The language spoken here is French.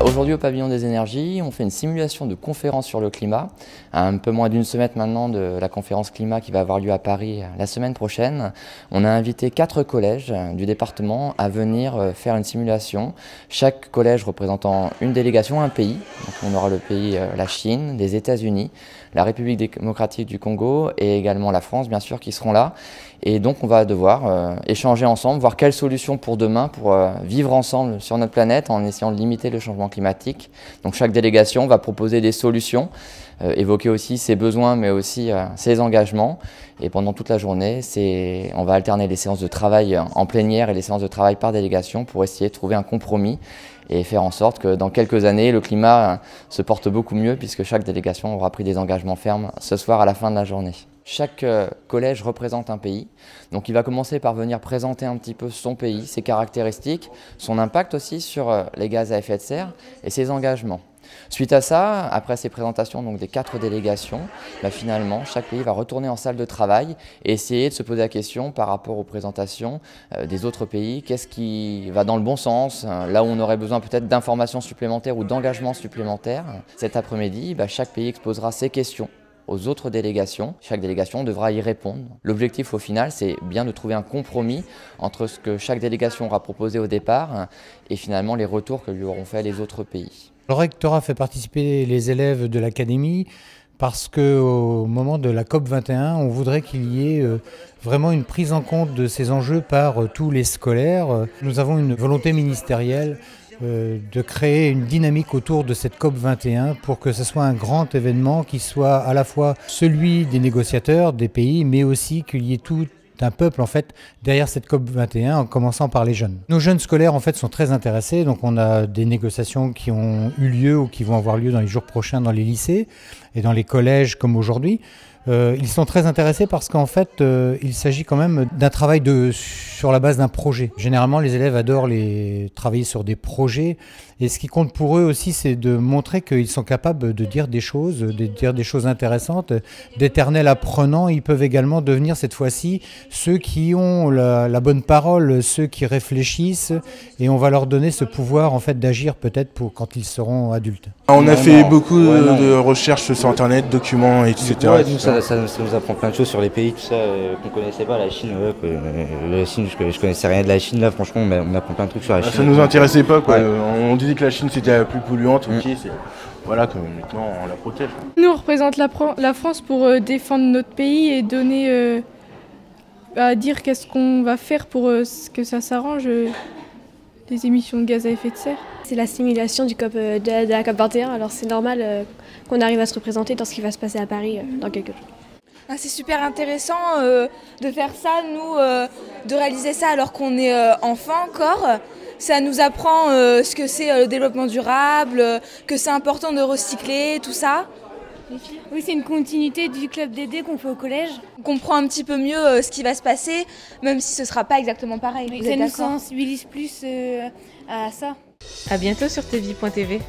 Aujourd'hui au Pavillon des Énergies, on fait une simulation de conférence sur le climat, à un peu moins d'une semaine maintenant de la conférence climat qui va avoir lieu à Paris la semaine prochaine. On a invité 4 collèges du département à venir faire une simulation, chaque collège représentant une délégation, un pays. Donc on aura le pays, la Chine, les États-Unis, la République démocratique du Congo et également la France bien sûr qui seront là. Et donc on va devoir échanger ensemble, voir quelles solutions pour demain, pour vivre ensemble sur notre planète en essayant de limiter le changement climatique. Donc chaque délégation va proposer des solutions, évoquer aussi ses besoins mais aussi ses engagements. Et pendant toute la journée, on va alterner les séances de travail en plénière et les séances de travail par délégation pour essayer de trouver un compromis et faire en sorte que dans quelques années, le climat se porte beaucoup mieux puisque chaque délégation aura pris des engagements fermes ce soir à la fin de la journée. Chaque collège représente un pays, donc il va commencer par venir présenter un petit peu son pays, ses caractéristiques, son impact aussi sur les gaz à effet de serre et ses engagements. Suite à ça, après ces présentations donc des 4 délégations, finalement chaque pays va retourner en salle de travail et essayer de se poser la question par rapport aux présentations des autres pays, qu'est-ce qui va dans le bon sens, là où on aurait besoin peut-être d'informations supplémentaires ou d'engagements supplémentaires. Cet après-midi, chaque pays exposera ses questions aux autres délégations. Chaque délégation devra y répondre. L'objectif au final, c'est bien de trouver un compromis entre ce que chaque délégation aura proposé au départ et finalement les retours que lui auront fait les autres pays. Le rectorat fait participer les élèves de l'académie parce qu'au moment de la COP21, on voudrait qu'il y ait vraiment une prise en compte de ces enjeux par tous les scolaires. Nous avons une volonté ministérielle de créer une dynamique autour de cette COP21 pour que ce soit un grand événement qui soit à la fois celui des négociateurs, des pays, mais aussi qu'il y ait tout un peuple en fait derrière cette COP21 en commençant par les jeunes. Nos jeunes scolaires en fait sont très intéressés, donc on a des négociations qui ont eu lieu ou qui vont avoir lieu dans les jours prochains dans les lycées et dans les collèges comme aujourd'hui. Ils sont très intéressés parce qu'en fait, il s'agit quand même d'un travail sur la base d'un projet. Généralement, les élèves adorent travailler sur des projets. Et ce qui compte pour eux aussi, c'est de montrer qu'ils sont capables de dire des choses intéressantes. D'éternels apprenants, ils peuvent également devenir cette fois-ci ceux qui ont la bonne parole, ceux qui réfléchissent. Et on va leur donner ce pouvoir en fait d'agir peut-être quand ils seront adultes. On a fait beaucoup de recherches sur Internet, documents, etc. Ouais, ça nous apprend plein de choses sur les pays, tout ça, qu'on connaissait pas. La Chine, je connaissais rien de la Chine, là, franchement, on apprend plein de trucs sur la Chine. Ça nous intéressait pas, quoi. Ouais. On disait que la Chine c'était la plus polluante, voilà, comme maintenant on la protège. Nous, on représente la France pour défendre notre pays et donner à dire qu'est-ce qu'on va faire pour que ça s'arrange, les émissions de gaz à effet de serre. C'est la simulation de la COP21, alors c'est normal qu'on arrive à se représenter dans ce qui va se passer à Paris dans quelques jours. C'est super intéressant de faire ça, nous, de réaliser ça alors qu'on est enfant encore. Ça nous apprend ce que c'est le développement durable, que c'est important de recycler, tout ça. Oui, c'est une continuité du club DD qu'on fait au collège. On comprend un petit peu mieux ce qui va se passer, même si ce ne sera pas exactement pareil. Oui, ça nous sensibilise plus à ça. À bientôt sur tvie.tv.